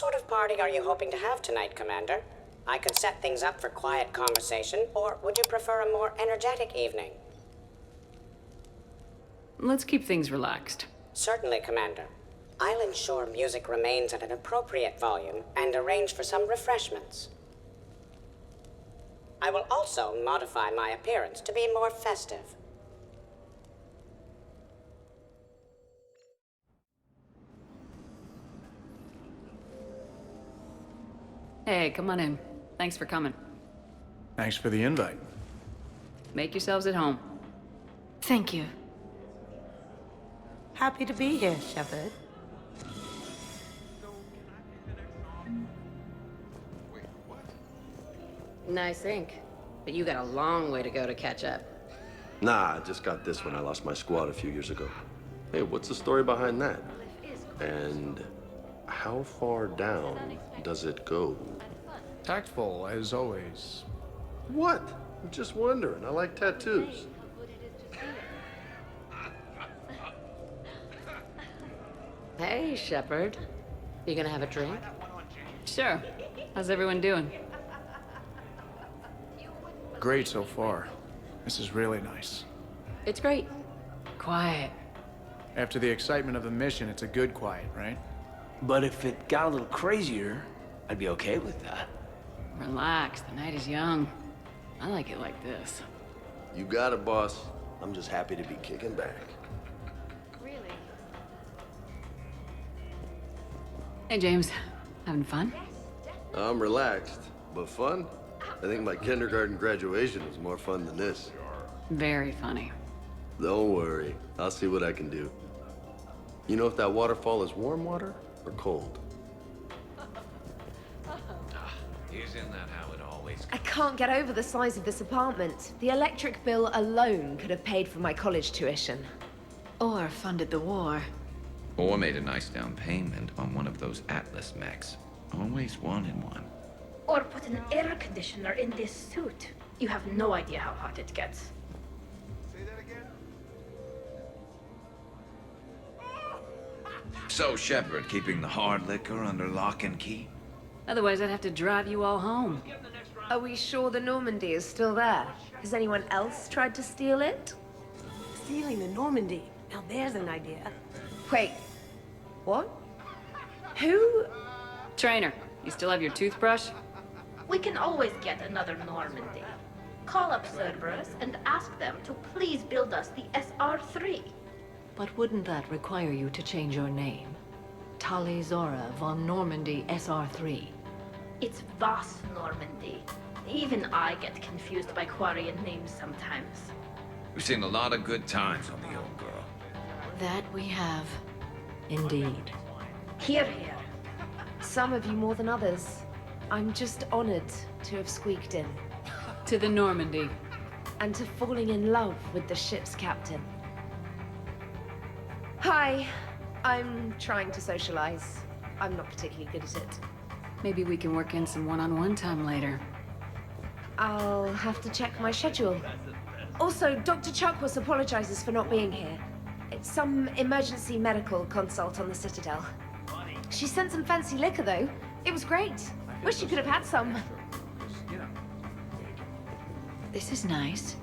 sort of party are you hoping to have tonight, Commander? I could set things up for quiet conversation, or would you prefer a more energetic evening? Let's keep things relaxed. Certainly, Commander. I'll ensure music remains at an appropriate volume and arrange for some refreshments. I will also modify my appearance to be more festive. Hey, come on in. Thanks for coming. Thanks for the invite. Make yourselves at home. Thank you. Happy to be here, Shepard. Nice ink. But you got a long way to go to catch up. Nah, I just got this when I lost my squad a few years ago. Hey, what's the story behind that? And how far down does it go? Tactful, as always. What? I'm just wondering. I like tattoos. Hey, Shepard. You gonna have a drink? Sure. How's everyone doing? Great so far. This is really nice. It's great. Quiet. After the excitement of the mission, it's a good quiet, right? But if it got a little crazier, I'd be okay with that. Relax, the night is young. I like it like this. You got it, boss. I'm just happy to be kicking back. Hey, James. Having fun? I'm relaxed, but fun? I think my kindergarten graduation was more fun than this. Very funny. Don't worry. I'll see what I can do. You know if that waterfall is warm water or cold? Isn't that how it always I can't get over the size of this apartment. The electric bill alone could have paid for my college tuition. Or funded the war. Or made a nice down payment on one of those Atlas mechs. Always wanted one. Or put an air conditioner in this suit. You have no idea how hot it gets. Say that again? So, Shepard, keeping the hard liquor under lock and key? Otherwise, I'd have to drive you all home. Are we sure the Normandy is still there? Has anyone else tried to steal it? Stealing the Normandy. Now there's an idea. Wait. What? Who? Trainer, you still have your toothbrush? We can always get another Normandy. Call up Cerberus and ask them to please build us the SR3. But wouldn't that require you to change your name? Tali Zora von Normandy SR3. It's Voss Normandy. Even I get confused by Quarian names sometimes. We've seen a lot of good times on the old girl. That we have. Indeed. Hear, hear. Some of you more than others. I'm just honored to have squeaked in. To the Normandy. And to falling in love with the ship's captain. Hi. I'm trying to socialize. I'm not particularly good at it. Maybe we can work in some one-on-one time later. I'll have to check my schedule. Also, Dr. Chuckworth apologizes for not being here. It's some emergency medical consult on the Citadel. She sent some fancy liquor, though. It was great. Wish you could have had some. This is nice.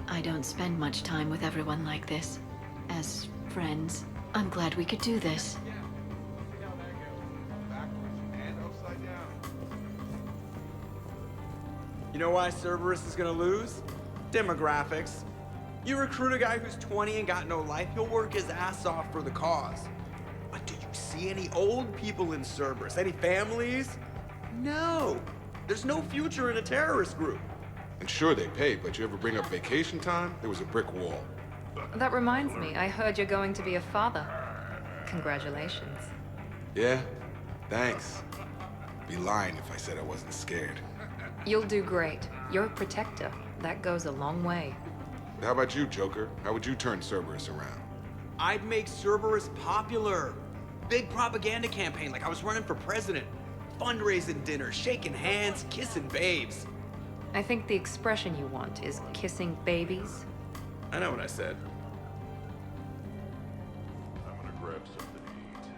I don't spend much time with everyone like this. As friends, I'm glad we could do this. You know why Cerberus is gonna lose? Demographics. You recruit a guy who's 20 and got no life, he'll work his ass off for the cause. But do you see any old people in Cerberus? Any families? No. There's no future in a terrorist group. And sure they pay, but you ever bring up vacation time, there was a brick wall. That reminds me, I heard you're going to be a father. Congratulations. Yeah? Thanks. Be lying if I said I wasn't scared. You'll do great. You're a protector. That goes a long way. How about you, Joker? How would you turn Cerberus around? I'd make Cerberus popular. Big propaganda campaign like I was running for president. Fundraising dinner, shaking hands, kissing babes. I think the expression you want is kissing babies. I know what I said. I'm gonna grab something to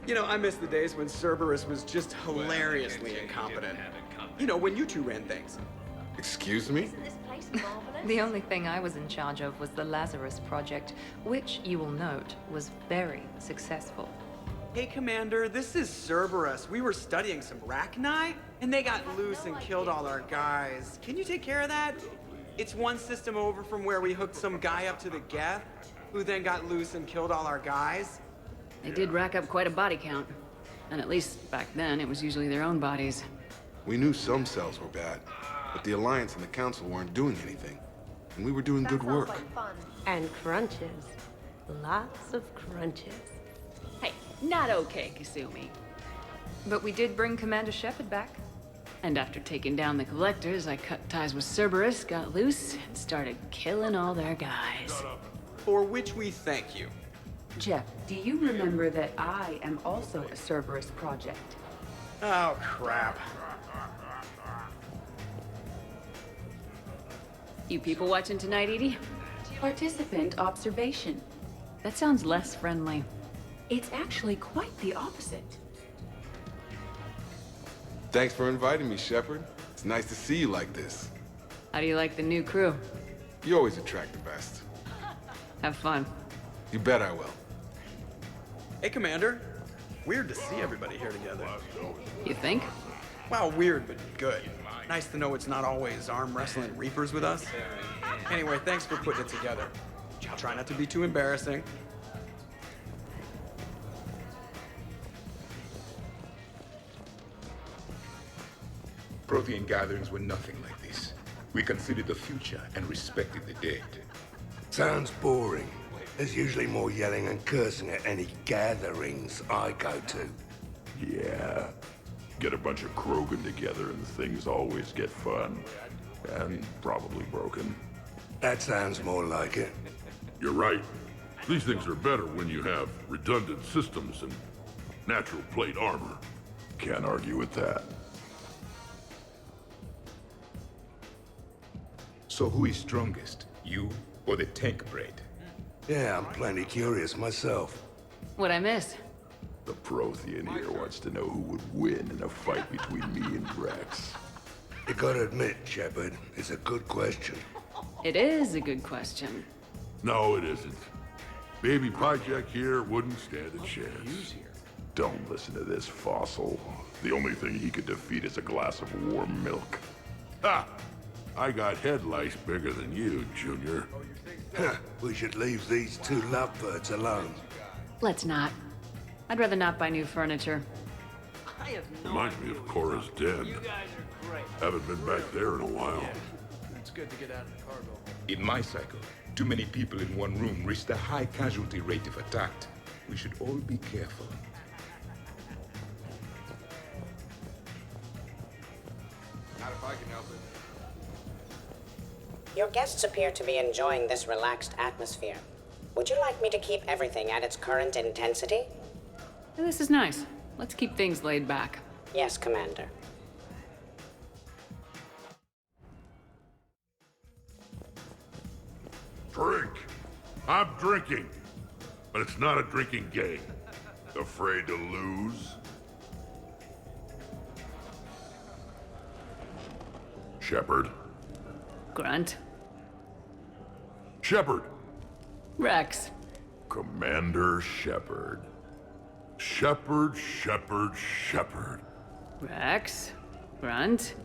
eat. You know, I miss the days when Cerberus was just hilariously incompetent. You know, when you two ran things. Excuse me? The only thing I was in charge of was the Lazarus Project, which, you will note, was very successful. Hey, Commander, this is Cerberus. We were studying some Rachni, and they got loose and killed all our guys. Can you take care of that? It's one system over from where we hooked some guy up to the Geth, who then got loose and killed all our guys. They did rack up quite a body count. And at least back then, it was usually their own bodies. We knew some cells were bad, but the Alliance and the Council weren't doing anything. And we were doing good work. And crunches. Lots of crunches. Hey, not okay, Kasumi. But we did bring Commander Shepard back. And after taking down the Collectors, I cut ties with Cerberus, got loose, and started killing all their guys. For which we thank you. Jeff, do you remember that I am also a Cerberus project? Oh, crap. You people watching tonight, Edie? Participant observation. That sounds less friendly. It's actually quite the opposite. Thanks for inviting me, Shepard. It's nice to see you like this. How do you like the new crew? You always attract the best. Have fun. You bet I will. Hey, Commander. Weird to see everybody here together. You think? Well, weird, but good. Nice to know it's not always arm wrestling Reapers with us. Anyway, thanks for putting it together. I'll try not to be too embarrassing. Prothean gatherings were nothing like this. We considered the future and respected the dead. Sounds boring. There's usually more yelling and cursing at any gatherings I go to. Yeah. Get a bunch of Krogan together and things always get fun. And probably broken. That sounds more like it. You're right. These things are better when you have redundant systems and natural plate armor. Can't argue with that. So who is strongest? You or the tank braid? Yeah, I'm plenty curious myself. What'd I miss? The Prothean here wants to know who would win in a fight between me and Rex. You gotta admit, Shepard, it's a good question. It is a good question. No, it isn't. Baby Project here wouldn't stand a chance. Don't listen to this fossil. The only thing he could defeat is a glass of warm milk. Ha! I got head lice bigger than you, Junior. Huh, we should leave these two lovebirds alone. Let's not. I'd rather not buy new furniture. Reminds me of Cora's den. Haven't been back there in a while. It's good to get out of the cargo. In my cycle, too many people in one room risk a high casualty rate if attacked. We should all be careful. Not if I can help it. Your guests appear to be enjoying this relaxed atmosphere. Would you like me to keep everything at its current intensity? This is nice. Let's keep things laid back. Yes, Commander. Drink. I'm drinking. But it's not a drinking game. Afraid to lose? Shepard. Grunt. Shepard. Rex. Commander Shepard. Shepard, Shepard, Shepard. Rex. Grunt.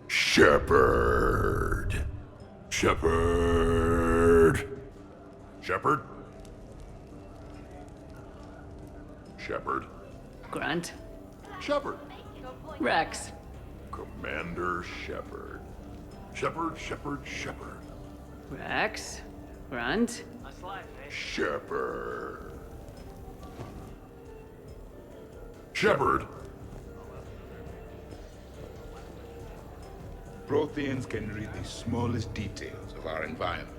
Shepard. Shepard. Shepard. Shepard. Grunt. Shepard. Rex. Commander Shepard. Shepard, Shepard, Shepard. Rex. Grunt. Shepard. Shepard. Protheans can read the smallest details of our environment.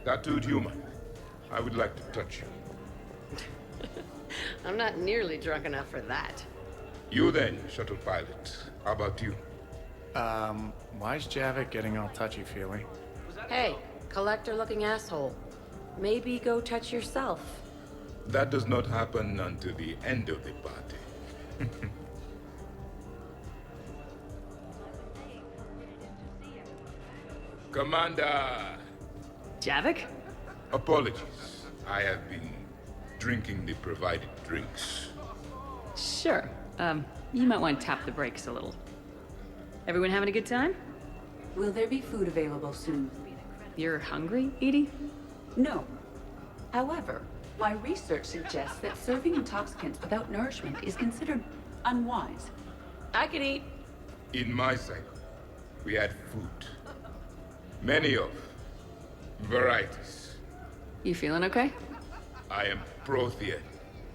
Tattooed human, I would like to touch you. I'm not nearly drunk enough for that. You then, shuttle pilot. How about you? Why is Javik getting all touchy-feely? Hey, collector-looking asshole. Maybe go touch yourself. That does not happen until the end of the party. Commander! Javik? Apologies. I have been drinking the provided drinks. Sure. You might want to tap the brakes a little. Everyone having a good time? Will there be food available soon? You're hungry, Edie? No. However, my research suggests that serving intoxicants without nourishment is considered unwise. I could eat. In my cycle, we had food. Many of varieties. You feeling okay? I am Prothean.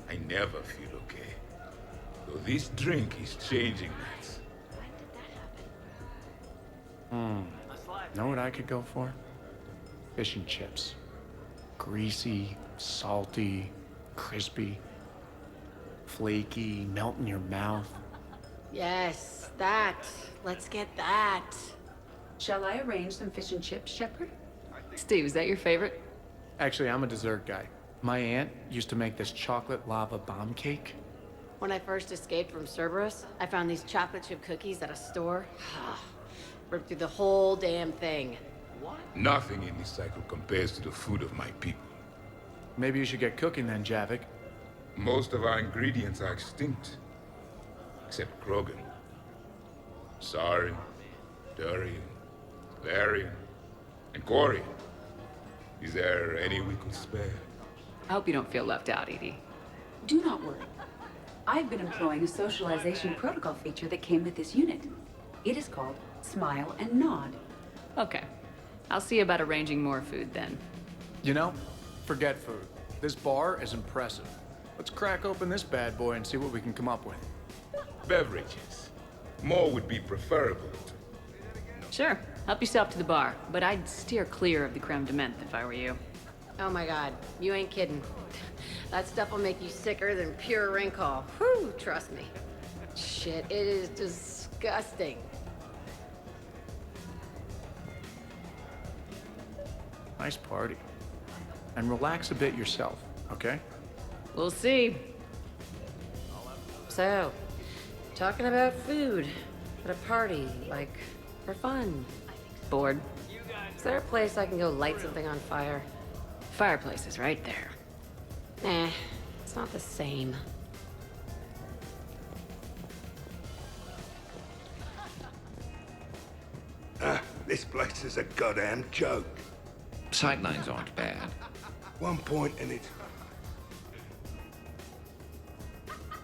I never feel okay. So this drink is changing that. Know what I could go for? Fish and chips. Greasy, salty, crispy, flaky, melt in your mouth. Yes, that. Let's get that. Shall I arrange some fish and chips, Shepard? Steve, is that your favorite? Actually, I'm a dessert guy. My aunt used to make this chocolate lava bomb cake. When I first escaped from Cerberus, I found these chocolate chip cookies at a store. Ripped through the whole damn thing. Nothing in this cycle compares to the food of my people. Maybe you should get cooking then, Javik. Most of our ingredients are extinct. Except Krogan. Sarin, Durian, Larian, and Corian. Is there any we could spare? I hope you don't feel left out, Edie. Do not worry. I've been employing a socialization protocol feature that came with this unit. It is called Smile and Nod. Okay. I'll see about arranging more food then. You know, forget food. This bar is impressive. Let's crack open this bad boy and see what we can come up with. Beverages. More would be preferable. Sure. Help yourself to the bar, but I'd steer clear of the creme de menthe if I were you. Oh my god, you ain't kidding. That stuff will make you sicker than pure wrinkle. Whew, trust me. Shit, it is disgusting. Nice party. And relax a bit yourself, okay? We'll see. So, talking about food at a party, like, for fun. Bored? Is there a place I can go light something on fire? Fireplace is right there. Nah, it's not the same. This place is a goddamn joke. Sightlines aren't bad. One point and it's...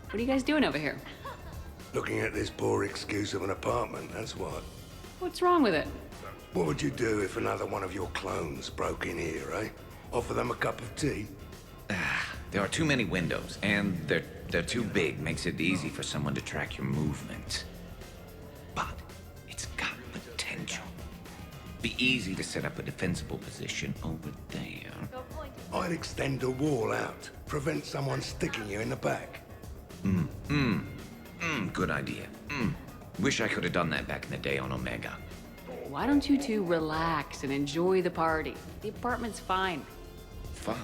What are you guys doing over here? Looking at this poor excuse of an apartment, that's what. What's wrong with it? What would you do if another one of your clones broke in here, eh? Offer them a cup of tea? There are too many windows, and they're too big. Makes it easy for someone to track your movement. But it's got potential. Be easy to set up a defensible position over there. I'd extend the wall out. Prevent someone sticking you in the back. Good idea. Wish I could have done that back in the day on Omega. Why don't you two relax and enjoy the party? The apartment's fine. Fine.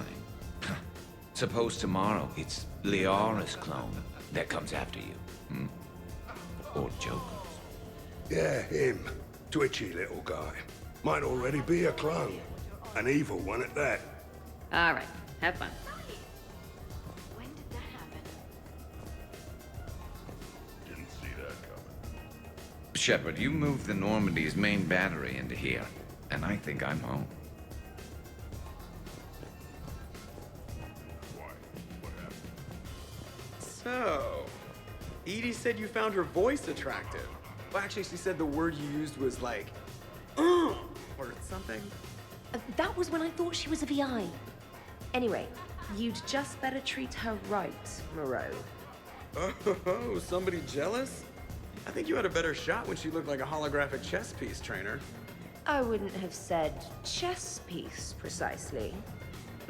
Suppose tomorrow it's Liara's clone that comes after you. Or Joker's. Yeah, him. Twitchy little guy. Might already be a clone. An evil one at that. All right, have fun. When did that happen? Didn't see that coming. Shepard, you moved the Normandy's main battery into here, and I think I'm home. Why? What happened? So, Edie said you found her voice attractive. Well, actually, she said the word you used was like, or something. That was when I thought she was a VI. Anyway, you'd just better treat her right, Moreau. Oh, somebody jealous? I think you had a better shot when she looked like a holographic chess piece, trainer. I wouldn't have said chess piece, precisely.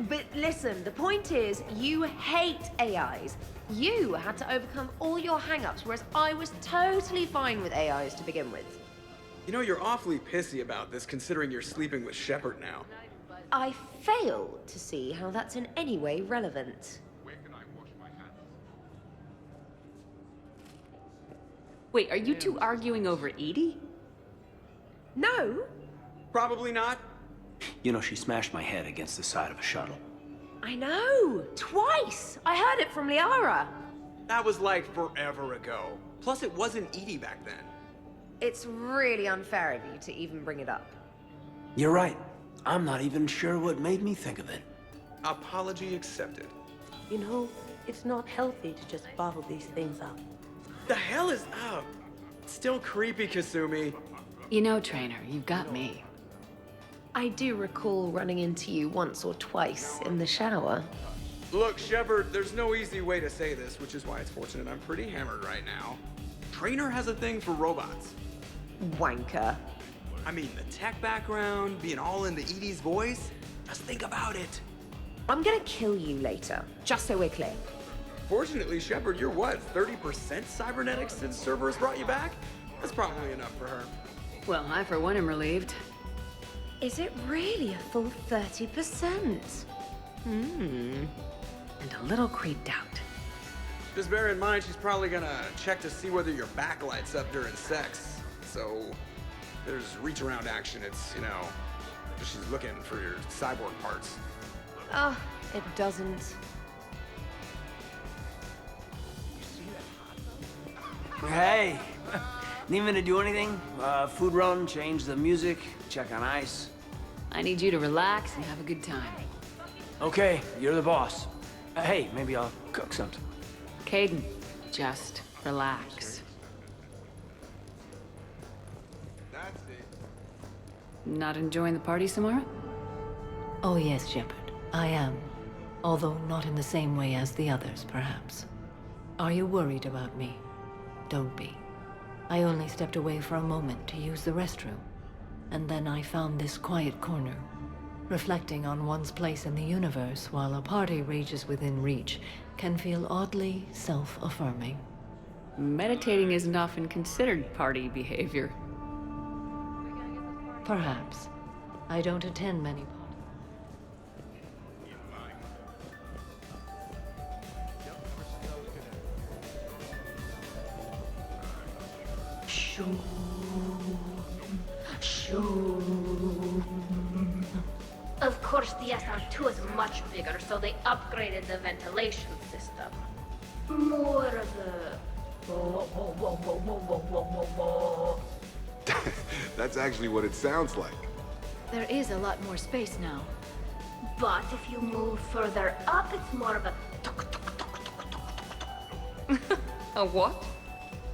But listen, the point is, you hate AIs. You had to overcome all your hang-ups, whereas I was totally fine with AIs to begin with. You know, you're awfully pissy about this, considering you're sleeping with Shepard now. I fail to see how that's in any way relevant. Wait, are you two arguing over Edie? No, Probably not. You know, she smashed my head against the side of a shuttle. I know. Twice. I heard it from Liara. That was like forever ago. Plus, it wasn't Edie back then. It's really unfair of you to even bring it up. You're right. I'm not even sure what made me think of it. Apology accepted. You know, it's not healthy to just bottle these things up. The hell is up? Still creepy, Kasumi. You know, Trainer, you've got me. I do recall running into you once or twice in the shower. Look, Shepard, there's no easy way to say this, which is why it's fortunate I'm pretty hammered right now. Trainer has a thing for robots. Wanker. I mean, the tech background, being all into Edie's voice. Just think about it. I'm gonna kill you later, just so we're clear. Fortunately, Shepard, you're what, 30% cybernetics since Cerberus brought you back? That's probably enough for her. Well, I for one am relieved. Is it really a full 30%? And a little creeped out. Just bear in mind, she's probably gonna check to see whether your back lights up during sex. So, there's reach around action. It's, you know, she's looking for your cyborg parts. Oh, it doesn't. Hey! Need me to do anything? Food run, change the music, check on ice? I need you to relax and have a good time. Okay, you're the boss. Hey, maybe I'll cook something. Caden, just relax. That's it. Not enjoying the party, Samara? Oh yes, Shepard, I am. Although not in the same way as the others, perhaps. Are you worried about me? Don't be. I only stepped away for a moment to use the restroom, and then I found this quiet corner. Reflecting on one's place in the universe while a party rages within reach can feel oddly self-affirming. Meditating isn't often considered party behavior. Perhaps. I don't attend many parties. Of course, the SR2 is much bigger, so they upgraded the ventilation system. More of a... That's actually what it sounds like. There is a lot more space now. But if you move further up, it's more of a... A what?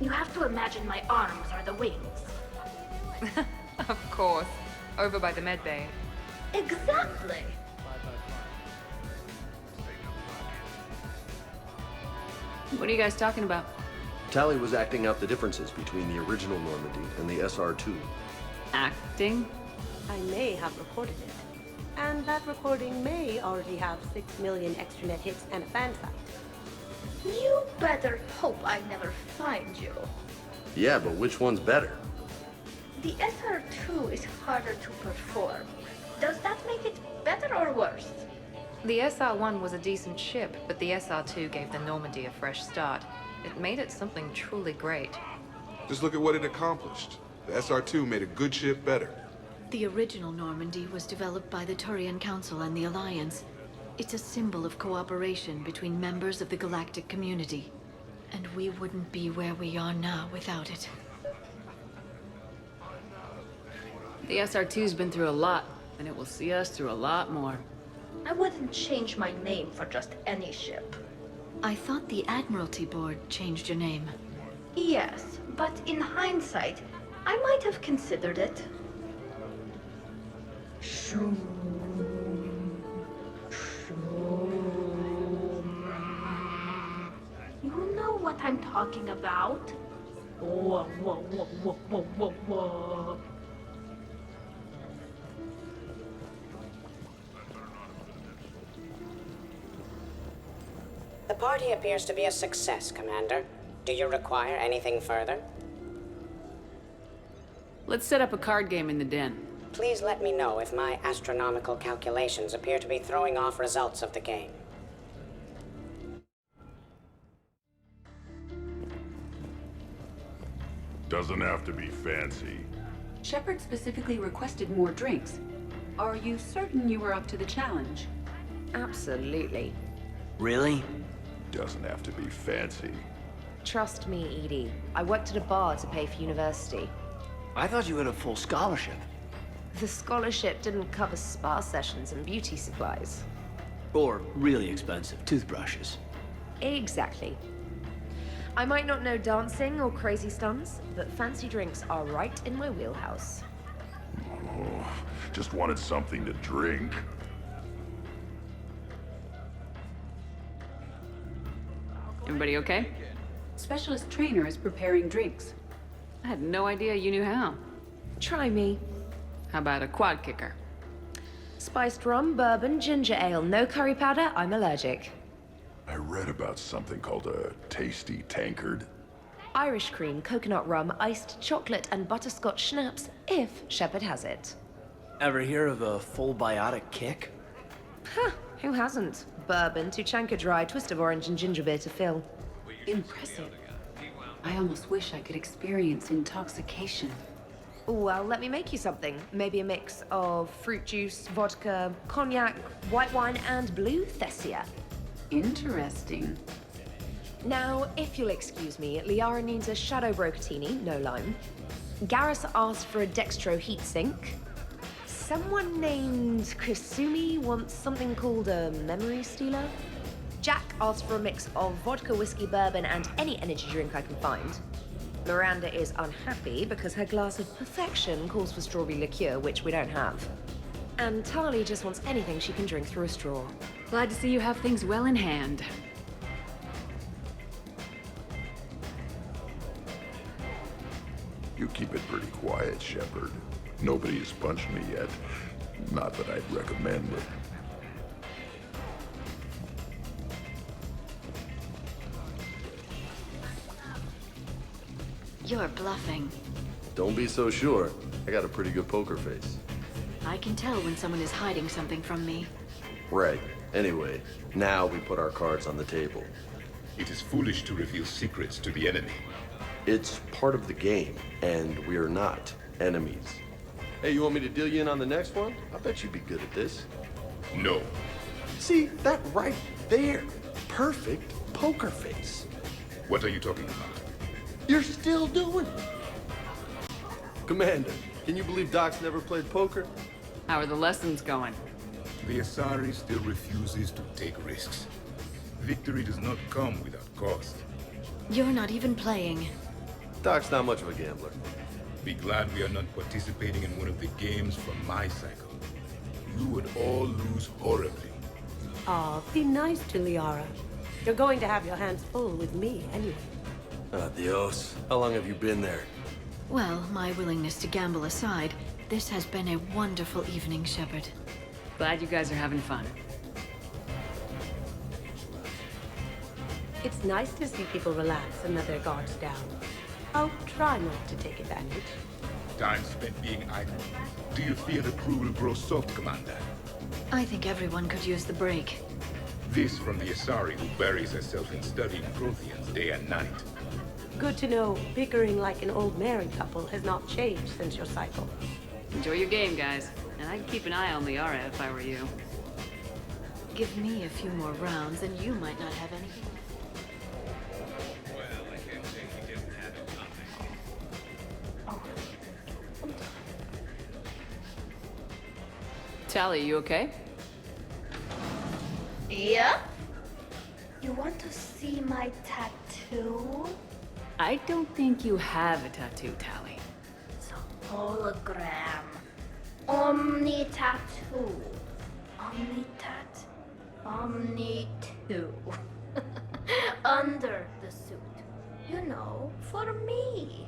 You have to imagine my arms are the wings. Of course. Over by the med bay. Exactly. What are you guys talking about? Tally was acting out the differences between the original Normandy and the SR2. Acting? I may have recorded it. And that recording may already have 6 million extranet hits and a fan fact. You better hope I never find you. Yeah, but which one's better? The SR2 is harder to perform. Does that make it better or worse? The SR-1 was a decent ship, but the SR-2 gave the Normandy a fresh start. It made it something truly great. Just look at what it accomplished. The SR2 made a good ship better. The original Normandy was developed by the Turian Council and the Alliance. It's a symbol of cooperation between members of the galactic community. And we wouldn't be where we are now without it. The SR2's been through a lot, and it will see us through a lot more. I wouldn't change my name for just any ship. I thought the Admiralty Board changed your name. Yes, but in hindsight, I might have considered it. Shoo. You know what I'm talking about? Whoa, whoa, whoa, whoa, whoa, whoa, whoa. The party appears to be a success, Commander. Do you require anything further? Let's set up a card game in the den. Please let me know if my astronomical calculations appear to be throwing off results of the game. Doesn't have to be fancy. Shepard specifically requested more drinks. Are you certain you were up to the challenge? Absolutely. Really? Doesn't have to be fancy. Trust me, Edie. I worked at a bar to pay for university. I thought you had a full scholarship. The scholarship didn't cover spa sessions and beauty supplies. Or really expensive toothbrushes. Exactly. I might not know dancing or crazy stunts, but fancy drinks are right in my wheelhouse. Oh, just wanted something to drink. Everybody okay? Specialist trainer is preparing drinks. I had no idea you knew how. Try me. How about a quad kicker? Spiced rum, bourbon, ginger ale, no curry powder, I'm allergic. I read about something called a tasty tankard. Irish cream, coconut rum, iced chocolate, and butterscotch schnapps, if Shepard has it. Ever hear of a full biotic kick? Huh, who hasn't? Bourbon, Tuchanka Dry, twist of orange, and ginger beer to fill. Impressive. I almost wish I could experience intoxication. Well, let me make you something. Maybe a mix of fruit juice, vodka, cognac, white wine, and blue Thessia. Interesting. Now, if you'll excuse me, Liara needs a Shadow Brocatini, no lime. Garrus asked for a Dextro heatsink. Someone named Kasumi wants something called a Memory Stealer. Jack asked for a mix of vodka, whiskey, bourbon, and any energy drink I can find. Miranda is unhappy because her glass of perfection calls for strawberry liqueur, which we don't have. And Tali just wants anything she can drink through a straw. Glad to see you have things well in hand. You keep it pretty quiet, Shepard. Nobody has punched me yet. Not that I'd recommend it. You're bluffing. Don't be so sure. I got a pretty good poker face. I can tell when someone is hiding something from me. Right. Anyway, now we put our cards on the table. It is foolish to reveal secrets to the enemy. It's part of the game, and we're not enemies. Hey, you want me to deal you in on the next one? I bet you'd be good at this. No. See, that right there. Perfect poker face. What are you talking about? You're still doing it. Commander, can you believe Doc's never played poker? How are the lessons going? The Asari still refuses to take risks. Victory does not come without cost. You're not even playing. Doc's not much of a gambler. Be glad we are not participating in one of the games from my cycle. You would all lose horribly. Aw, be nice to Liara. You're going to have your hands full with me anyway. Adios. How long have you been there? Well, my willingness to gamble aside, this has been a wonderful evening, Shepard. Glad you guys are having fun. It's nice to see people relax and let their guards down. I'll try not to take advantage. Time spent being idle. Do you fear the crew will grow soft, Commander? I think everyone could use the break. This from the Asari who buries herself in studying Protheans day and night. Good to know bickering like an old married couple has not changed since your cycle. Enjoy your game, guys. And I'd keep an eye on Liara if I were you. Give me a few more rounds and you might not have anything. Tali, you okay? Yeah? You want to see my tattoo? I don't think you have a tattoo, Tali. It's a hologram. Omni tattoo. Omni tat. Omni 2. Under the suit. You know, for me.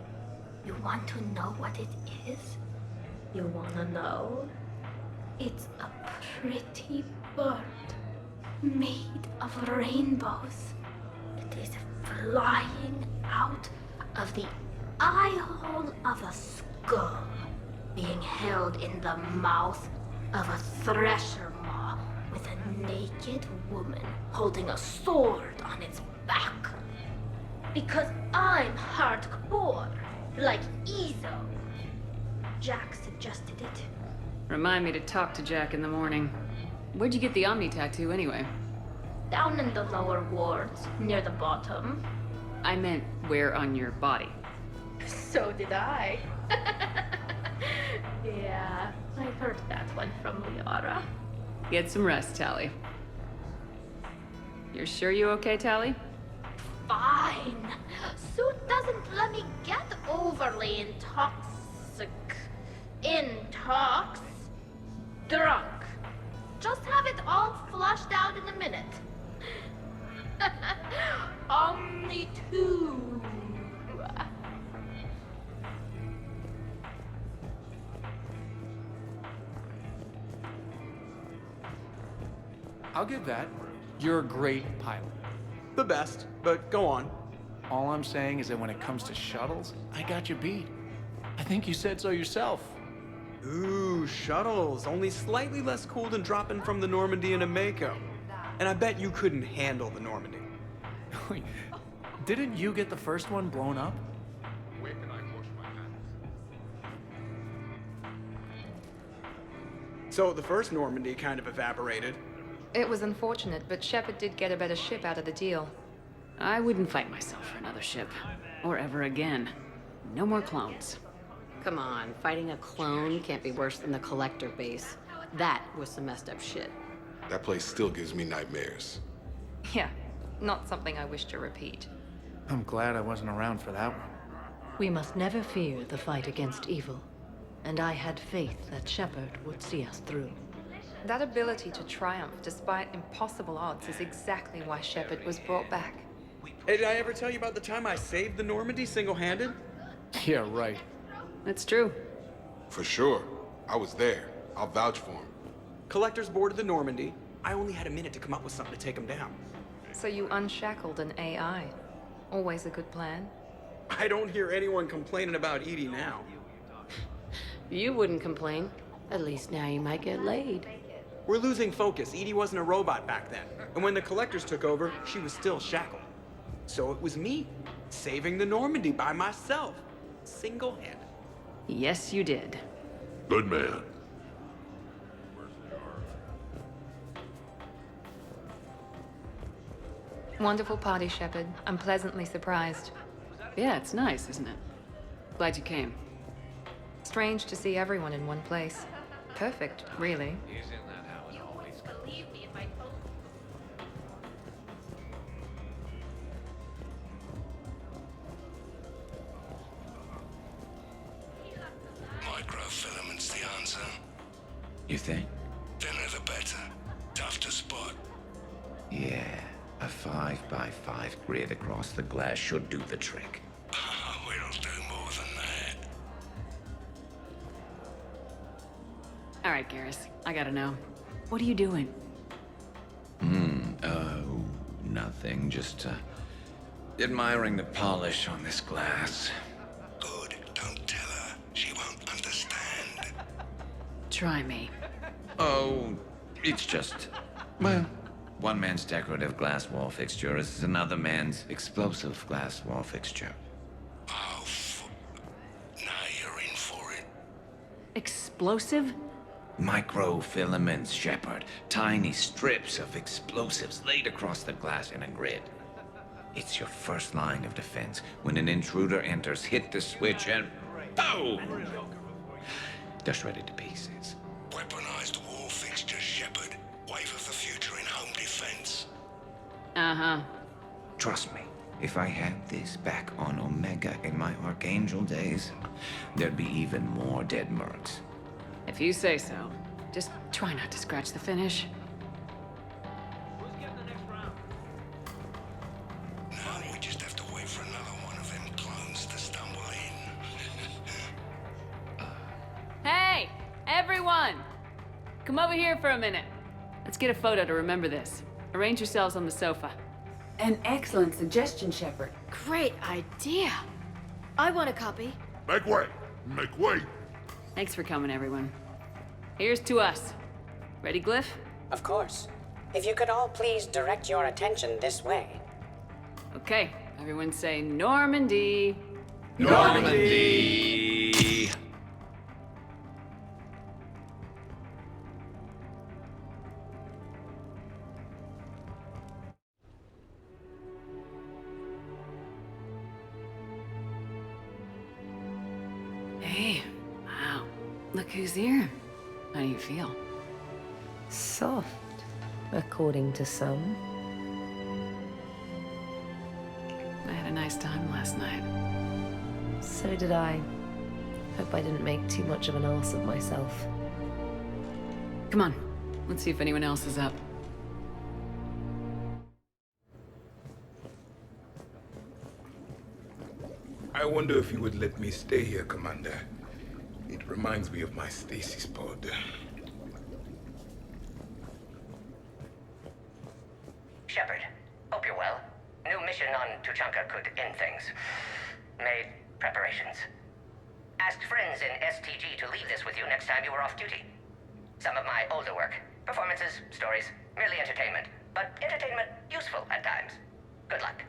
You want to know what it is? You wanna know? It's a pretty bird made of rainbows. It is flying out of the eye hole of a skull, being held in the mouth of a thresher maw with a naked woman holding a sword on its back. Because I'm hardcore. Like Ezo. Jack suggested it. Remind me to talk to Jack in the morning. Where'd you get the Omni tattoo anyway? Down in the lower wards, near the bottom. I meant where on your body. So did I. Yeah, I heard that one from Liara. Get some rest, Tally. You're sure you okay, Tally? Fine. Suit doesn't let me get overly drunk. Just have it all flushed out in a minute. Omni 2. I'll give that. You're a great pilot. The best, but go on. All I'm saying is that when it comes to shuttles, I got you beat. I think you said so yourself. Ooh, shuttles. Only slightly less cool than dropping from the Normandy into Mako. And I bet you couldn't handle the Normandy. Wait, didn't you get the first one blown up? Where can I wash my hands? So the first Normandy kind of evaporated. It was unfortunate, but Shepard did get a better ship out of the deal. I wouldn't fight myself for another ship. Or ever again. No more clones. Come on, fighting a clone can't be worse than the Collector base. That was some messed up shit. That place still gives me nightmares. Yeah, not something I wish to repeat. I'm glad I wasn't around for that one. We must never fear the fight against evil. And I had faith that Shepard would see us through. That ability to triumph despite impossible odds is exactly why Shepard was brought back. Hey, did I ever tell you about the time I saved the Normandy single-handed? Yeah, right. That's true. For sure. I was there. I'll vouch for him. Collectors boarded the Normandy. I only had a minute to come up with something to take them down. So you unshackled an AI. Always a good plan. I don't hear anyone complaining about Edie now. You wouldn't complain. At least now you might get laid. We're losing focus. Edie wasn't a robot back then. And when the Collectors took over, she was still shackled. So it was me, saving the Normandy by myself. Single-handed. Yes, you did. Good man. Wonderful party, Shepard. I'm pleasantly surprised. Yeah, it's nice, isn't it? Glad you came. Strange to see everyone in one place. Perfect, really. Believe me if I told Microfilaments the answer. You think? Thinner the better. Tough to spot. Yeah, a 5x5 grid across the glass should do the trick. We'll do more than that. All right, Garrus. I gotta know. What are you doing? Nothing. Just, admiring the polish on this glass. Good. Don't tell her. She won't understand. Try me. Oh, it's just... Well, one man's decorative glass wall fixture is another man's explosive glass wall fixture. Oh, now you're in for it. Explosive? Microfilaments, Shepard. Tiny strips of explosives laid across the glass in a grid. It's your first line of defense. When an intruder enters, hit the switch and... boom! They're shredded to pieces. Weaponized wall fixtures, Shepard. Wave of the future in home defense. Uh-huh. Trust me, if I had this back on Omega in my Archangel days, there'd be even more dead mercs. If you say so. Just try not to scratch the finish. Now we just have to wait for another one of them clones to stumble in. Hey! Everyone! Come over here for a minute. Let's get a photo to remember this. Arrange yourselves on the sofa. An excellent suggestion, Shepard. Great idea. I want a copy. Make way! Make way! Thanks for coming, everyone. Here's to us. Ready, Glyph? Of course. If you could all please direct your attention this way. Okay, everyone say Normandy. Normandy! Hey, wow. Look who's here. How do you feel? Soft, according to some. I had a nice time last night. So did I. Hope I didn't make too much of an ass of myself. Come on, let's see if anyone else is up. I wonder if you would let me stay here, Commander. It reminds me of my stasis pod. Shepard, hope you're well. New mission on Tuchanka could end things. Made preparations. Asked friends in STG to leave this with you next time you were off duty. Some of my older work. Performances, stories, merely entertainment. But entertainment useful at times. Good luck.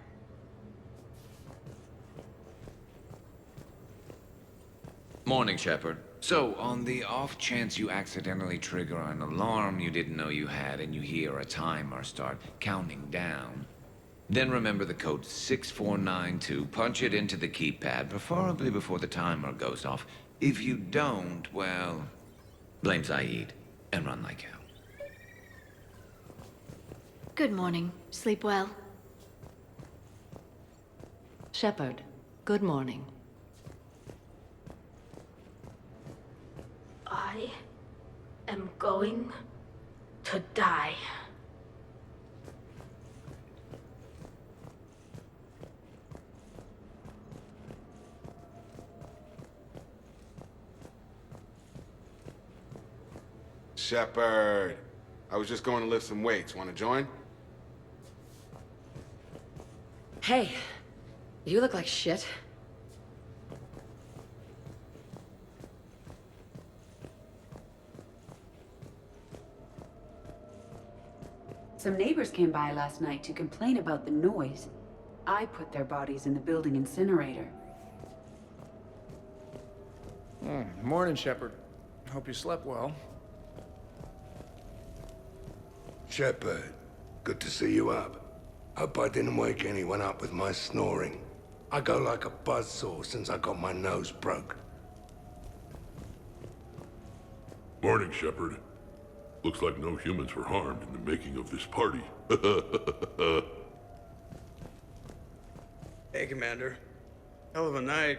Morning, Shepard. So, on the off chance you accidentally trigger an alarm you didn't know you had and you hear a timer start counting down, then remember the code 6492, punch it into the keypad, preferably before the timer goes off. If you don't, well, blame Zaid and run like hell. Good morning. Sleep well. Shepard, good morning. I am going to die. Shepard, I was just going to lift some weights. Want to join? Hey, you look like shit. Some neighbors came by last night to complain about the noise. I put their bodies in the building incinerator. Morning, Shepard. Hope you slept well. Shepard, good to see you up. Hope I didn't wake anyone up with my snoring. I go like a buzzsaw since I got my nose broke. Morning, Shepard. Looks like no humans were harmed in the making of this party. Hey, Commander. Hell of a night.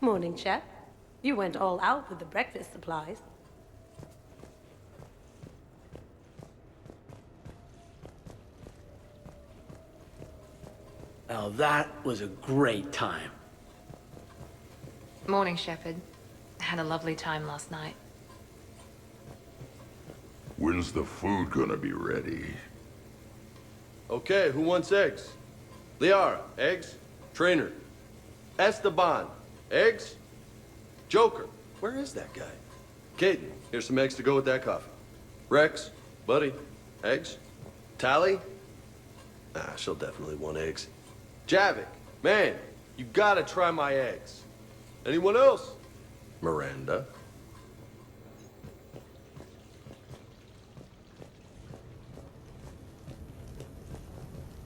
Morning, Chef. You went all out with the breakfast supplies. Now that was a great time. Morning, Shepard. Had a lovely time last night. When's the food gonna be ready? Okay, who wants eggs? Liara, eggs? Trainer. Esteban, eggs? Joker, where is that guy? Caden, here's some eggs to go with that coffee. Rex, buddy, eggs? Tally? Nah, she'll definitely want eggs. Javik, man, you gotta try my eggs. Anyone else? Miranda.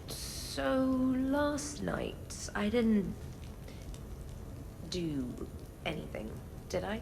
So, last night, I didn't do anything, did I?